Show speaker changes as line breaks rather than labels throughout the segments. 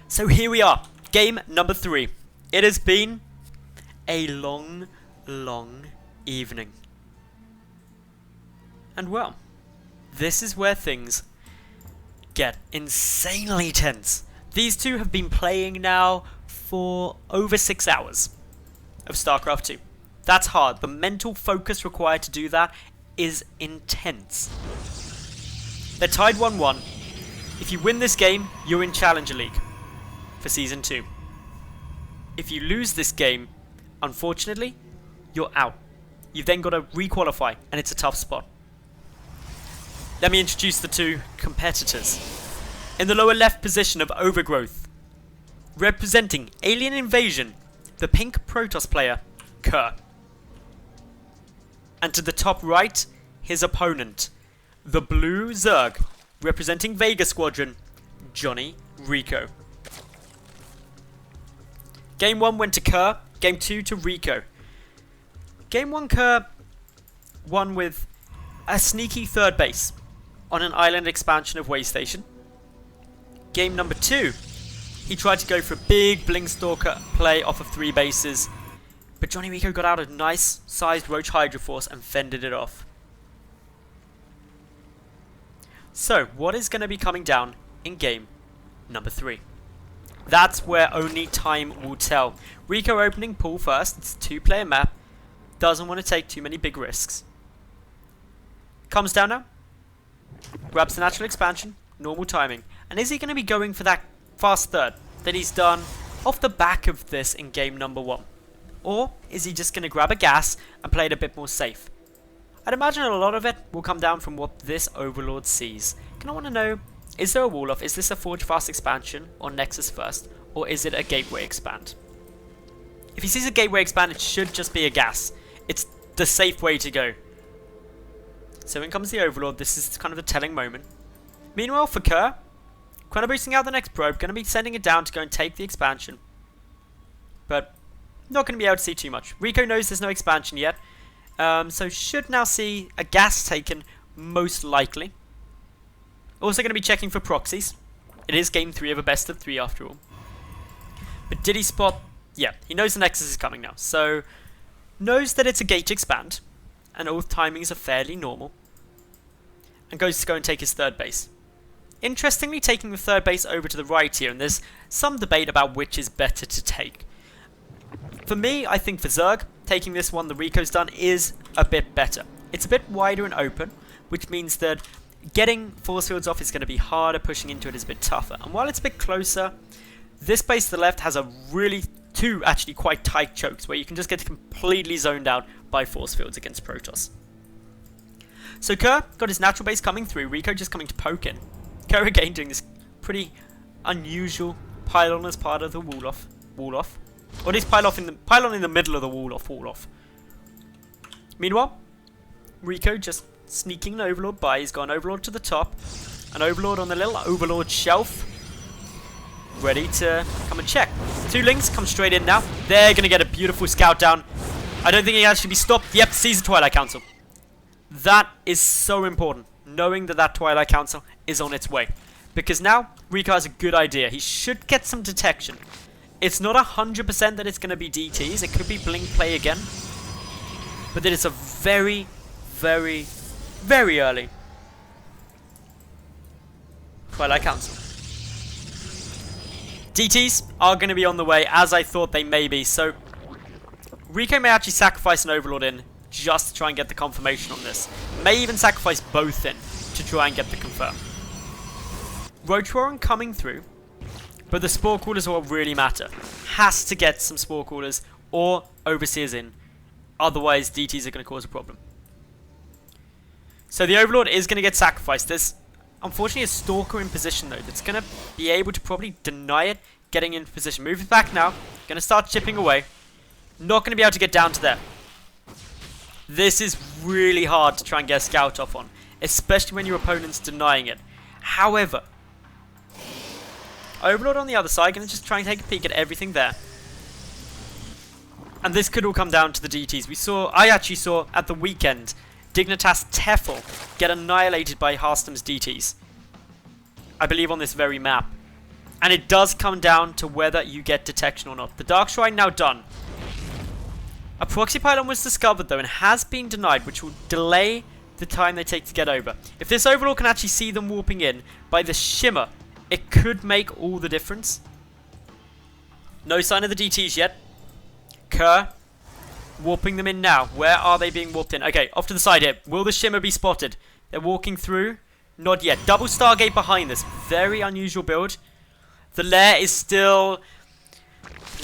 So here we are, game number 3. It has been a long evening. And well, this is where things get insanely tense. These two have been playing now for over 6 hours of Starcraft 2. That's hard. The mental focus required to do that is intense. They're tied 1-1. If you win this game, you're in Challenger League for Season 2. If you lose this game, unfortunately, you're out. You've then got to re-qualify, and it's a tough spot. Let me introduce the two competitors. In the lower left position of Overgrowth, representing Alien Invasion, the pink Protoss player, Kerr. And to the top right, his opponent, the blue Zerg, representing Vega Squadron, JonnyREcco. Game 1 went to Kerr, Game 2 to Recco. Game 1 Kerr won with a sneaky third base on an island expansion of Waystation. Game number 2, he tried to go for a big Blinkstalker play off of 3 bases, but JonnyREcco got out a nice sized Roach Hydra Force and fended it off. So, what is going to be coming down in game number 3? That's where only time will tell. Recco opening pool first, it's a 2-player map, doesn't want to take too many big risks. Comes down now, grabs the natural expansion, normal timing, and is he going to be going for that fast third that he's done off the back of this in game number 1? Or is he just going to grab a gas and play it a bit more safe? I'd imagine a lot of it will come down from what this Overlord sees. I want to know, is there a wall off? Is this a Forge Fast expansion or Nexus first? Or is it a Gateway expand? If he sees a Gateway expand, it should just be a gas. It's the safe way to go. So in comes the Overlord. This is kind of a telling moment. Meanwhile for Kerr, Chrono boosting out the next probe, going to be sending it down to go and take the expansion. But not going to be able to see too much. Recco knows there's no expansion yet. So should now see a gas taken, most likely. Also going to be checking for proxies. It is game 3 of a best of 3 after all. But did he spot? Yeah, he knows the Nexus is coming now. So knows that it's a gauge expand. And all timings are fairly normal. And goes to go and take his third base. Interestingly, taking the third base over to the right here. And there's some debate about which is better to take. For me, I think for Zerg, taking this one the Recco's done is a bit better. It's a bit wider and open, which means that getting force fields off is going to be harder, pushing into it is a bit tougher. And while it's a bit closer, this base to the left has a really two actually quite tight chokes where you can just get completely zoned out by force fields against Protoss. So Kerr got his natural base coming through, Recco just coming to poke in. Kerr again doing this pretty unusual pylon as part of the wall off. Or at least pylon in the middle of the wall off. Meanwhile, Recco just sneaking an Overlord by. He's got an Overlord to the top, an Overlord on the little Overlord shelf, ready to come and check. 2 links come straight in now. They're going to get a beautiful scout down. I don't think he can actually be stopped. Yep, sees the Twilight Council. That is so important, knowing that that Twilight Council is on its way. Because now, Recco has a good idea. He should get some detection. It's not 100% that it's going to be DTs. It could be blink play again. But that it's a very, very, very early Twilight Council. DTs are going to be on the way, as I thought they may be. So, Recco may actually sacrifice an Overlord in just to try and get the confirmation on this. May even sacrifice both in to try and get the confirm. Roach Warren coming through. But the Spore Coolers are what really matter. Has to get some Spore Coolers or Overseers in. Otherwise, DTs are going to cause a problem. So the Overlord is going to get sacrificed. There's unfortunately a Stalker in position though. That's going to be able to probably deny it getting into position. Move it back now. Going to start chipping away. Not going to be able to get down to there. This is really hard to try and get a scout off on. Especially when your opponent's denying it. However, Overlord on the other side, going to just try and take a peek at everything there. And this could all come down to the DTs. I actually saw at the weekend, Dignitas Tefl get annihilated by Harstam's DTs. I believe on this very map. And it does come down to whether you get detection or not. The Dark Shrine now done. A proxy pylon was discovered though and has been denied, which will delay the time they take to get over. If this Overlord can actually see them warping in by the shimmer, it could make all the difference. No sign of the DTs yet. Kerr warping them in now. Where are they being warped in? Okay, off to the side here. Will the shimmer be spotted? They're walking through. Not yet. Double Stargate behind this. Very unusual build. The lair is still...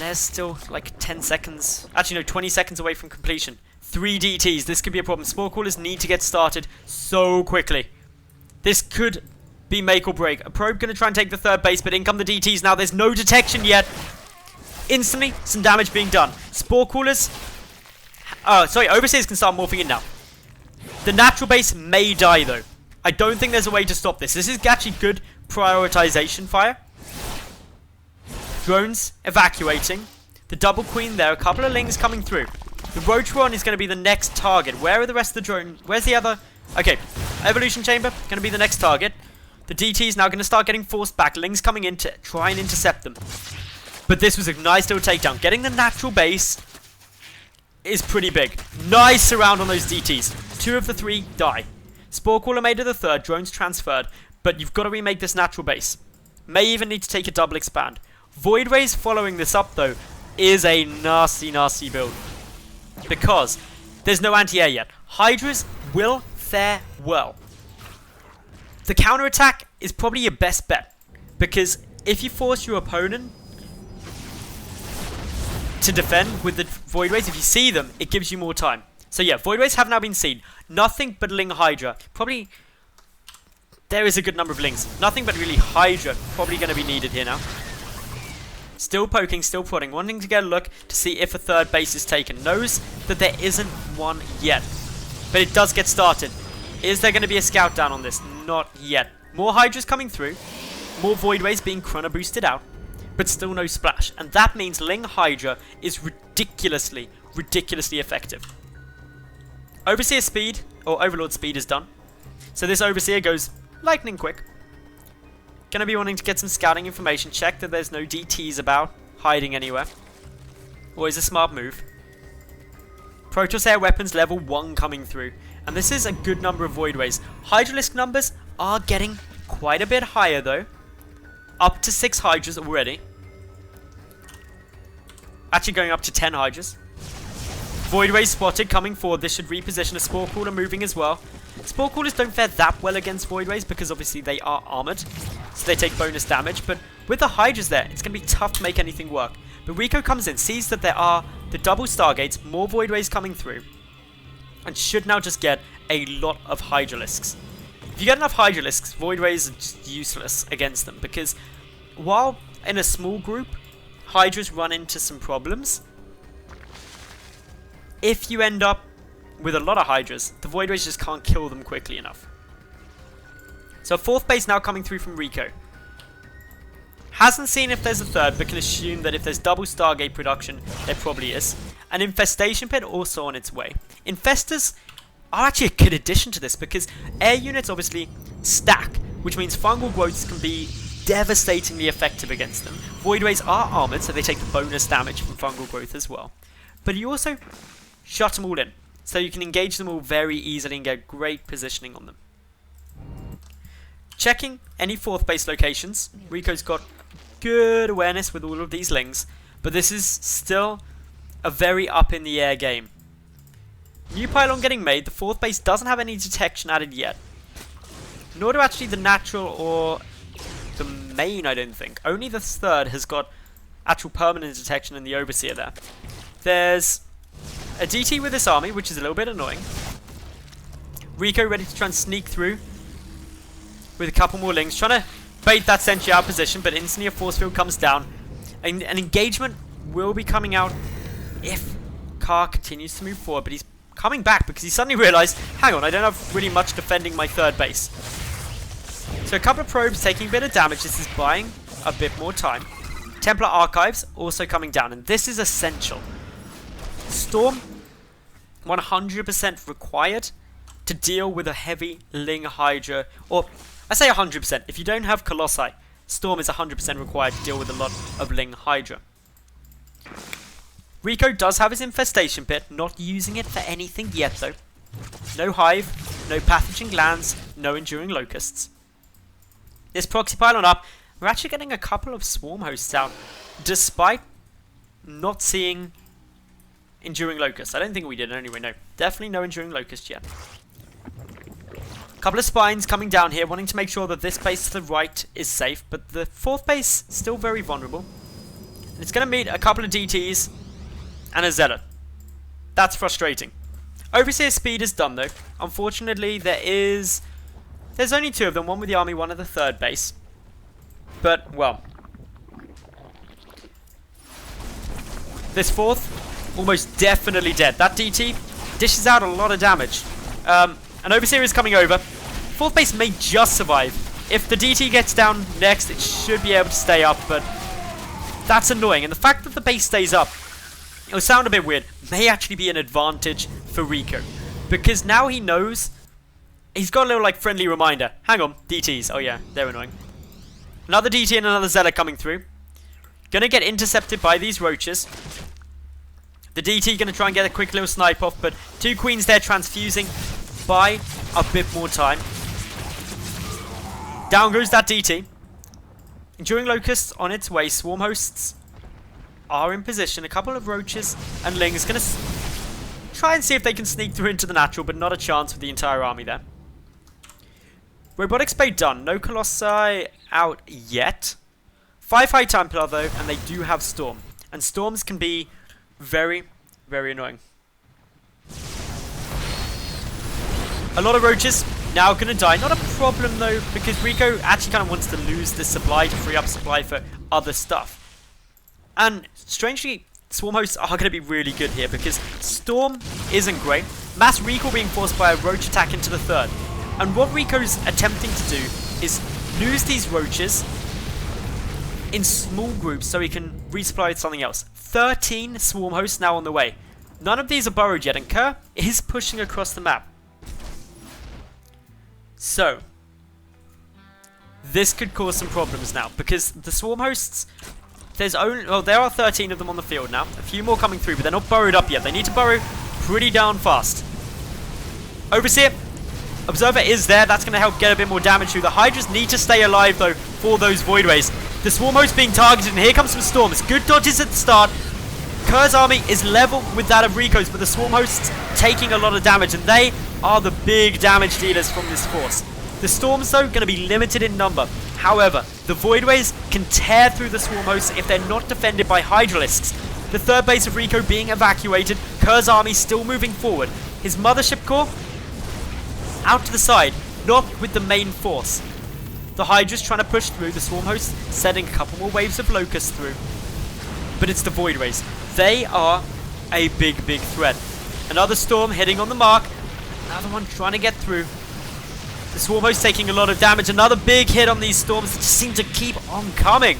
Lair's still like 10 seconds. Actually, no, 20 seconds away from completion. 3 DTs. This could be a problem. Spore crawlers need to get started so quickly. This could be make or break. A probe going to try and take the third base, but in come the DTs now. There's no detection yet. Instantly, some damage being done. Spore crawlers... Oh, sorry, Overseers can start morphing in now. The natural base may die, though. I don't think there's a way to stop this. This is actually good prioritization fire. Drones evacuating. The double queen there. A couple of lings coming through. The Rotron is going to be the next target. Where are the rest of the drone? Where's the other? Okay. Evolution chamber. Going to be the next target. The DT is now going to start getting forced back. Lings coming in to try and intercept them. But this was a nice little takedown. Getting the natural base is pretty big. Nice surround on those DTs. 2 of the 3 die. Spore Crawler made it the 3rd. Drones transferred. But you've got to remake this natural base. May even need to take a double expand. Void Rays following this up, though, is a nasty, nasty build. Because there's no anti-air yet. Hydras will fare well. The counterattack is probably your best bet. Because if you force your opponent to defend with the Void Rays, if you see them, it gives you more time. So yeah, Void Rays have now been seen. Nothing but Ling Hydra. Probably, there is a good number of Lings. Nothing but really Hydra probably going to be needed here now. Still poking, still prodding, wanting to get a look to see if a 3rd base is taken. Knows that there isn't one yet. But it does get started. Is there going to be a scout down on this? Not yet. More Hydras coming through. More Void Rays being chrono boosted out. But still no splash. And that means Ling Hydra is ridiculously, ridiculously effective. Overseer speed, or Overlord speed is done. So this Overseer goes lightning quick. Gonna be wanting to get some scouting information, check that there's no DTs about, hiding anywhere. Always a smart move. Protoss air weapons level 1 coming through. And this is a good number of Void Rays. Hydralisk numbers are getting quite a bit higher though. Up to 6 Hydras already. Actually going up to 10 Hydras. Void Rays spotted coming forward. This should reposition. A Spore Crawler moving as well. Spore Crawlers don't fare that well against Void Rays because obviously they are armored. So they take bonus damage. But with the Hydras there, it's going to be tough to make anything work. But RECO comes in, sees that there are the double Stargates, more Void Rays coming through. And should now just get a lot of Hydralisks. If you get enough Hydralisks, Void Rays are just useless against them. Because while in a small group, Hydras run into some problems. If you end up with a lot of Hydras, the Void Rays just can't kill them quickly enough. So 4th base now coming through from RECO. Hasn't seen if there's a 3rd, but can assume that if there's double Stargate production, there probably is. An Infestation Pit also on its way. Infestors are actually a good addition to this, because air units obviously stack, which means fungal growths can be devastatingly effective against them. Void Rays are armored, so they take the bonus damage from fungal growth as well. But you also shut them all in, so you can engage them all very easily and get great positioning on them. Checking any 4th base locations. RECO's got good awareness with all of these lings, but this is still a very up in the air game. New pylon getting made. The 4th base doesn't have any detection added yet. Nor do actually the natural or the main, I don't think. Only the 3rd has got actual permanent detection in the Overseer there. There's a DT with this army, which is a little bit annoying. RECO ready to try and sneak through with a couple more lings, trying to bait that sentry out position, but instantly a force field comes down. And an engagement will be coming out if Carr continues to move forward, but he's coming back because he suddenly realized, hang on, I don't have really much defending my 3rd base. So a couple of probes taking a bit of damage. This is buying a bit more time. Templar Archives also coming down, and this is essential. Storm 100% required to deal with a heavy Ling Hydra, or I say 100%, if you don't have Colossi, Storm is 100% required to deal with a lot of Ling Hydra. RECco does have his infestation pit, not using it for anything yet though. No hive, no pathogen glands, no enduring locusts. This proxy pylon up, we're actually getting a couple of swarm hosts out, despite not seeing enduring locusts. I don't think we did anyway, no. Definitely no enduring locust yet. Couple of spines coming down here, wanting to make sure that this base to the right is safe, but the fourth base still very vulnerable. And it's going to meet a couple of DTs and a Zealot. That's frustrating. Overseer speed is done though. Unfortunately, there's only two of them, one with the army, one at the third base. But, well, this fourth, almost definitely dead. That DT dishes out a lot of damage. An Overseer is coming over. Fourth base may just survive. If the DT gets down next, it should be able to stay up, but that's annoying. And the fact that the base stays up, it'll sound a bit weird, may actually be an advantage for RECco. Because now he knows, he's got a little like friendly reminder. Hang on, DTs. Oh yeah, they're annoying. Another DT and another Zealot coming through. Gonna get intercepted by these roaches. The DT gonna try and get a quick little snipe off, but two queens there transfusing. Buy a bit more time. Down goes that DT. Enduring locusts on its way. Swarm hosts are in position. A couple of roaches and lings gonna try and see if they can sneak through into the natural, but not a chance with the entire army there. Robotics bay done. No colossi out yet. 5 high Templar though, and they do have storm, and storms can be very, very annoying. A lot of roaches now going to die. Not a problem though, because RECco actually kind of wants to lose this supply to free up supply for other stuff. And strangely, swarm hosts are going to be really good here because storm isn't great. Mass recall being forced by a roach attack into the third. And what RECco's attempting to do is lose these roaches in small groups so he can resupply with something else. 13 swarm hosts now on the way. None of these are burrowed yet, and Kerr is pushing across the map. So, this could cause some problems now, because the swarm hosts, there are 13 of them on the field now. A few more coming through, but they're not burrowed up yet. They need to burrow pretty darn fast. Overseer, Observer is there. That's going to help get a bit more damage through. The Hydras need to stay alive, though, for those Voidways. The Swarm host being targeted, and here comes some Storms. Good dodges at the start. Kerr's army is level with that of RECco's, but the Swarm hosts taking a lot of damage, and they are the big damage dealers from this force. The Storms, though, going to be limited in number. However, the Voidways can tear through the Swarm hosts if they're not defended by Hydralisks. The third base of RECco being evacuated. Kerr's army still moving forward. His Mothership Core out to the side, not with the main force. The Hydra's trying to push through. The Swarm hosts sending a couple more waves of Locusts through. But it's the Voidways. They are a big threat. Another Storm hitting on the mark. Another one trying to get through. The Swarm host taking a lot of damage. Another big hit on these Storms that just seem to keep on coming.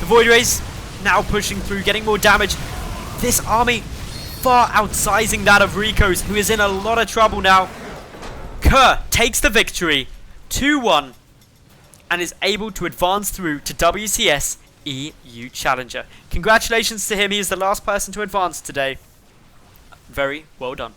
The Voidways now pushing through, getting more damage. This army far outsizing that of RECco's, who is in a lot of trouble now. Kerr takes the victory, 2-1, and is able to advance through to WCS EU Challenger. Congratulations to him, he is the last person to advance today. Very well done.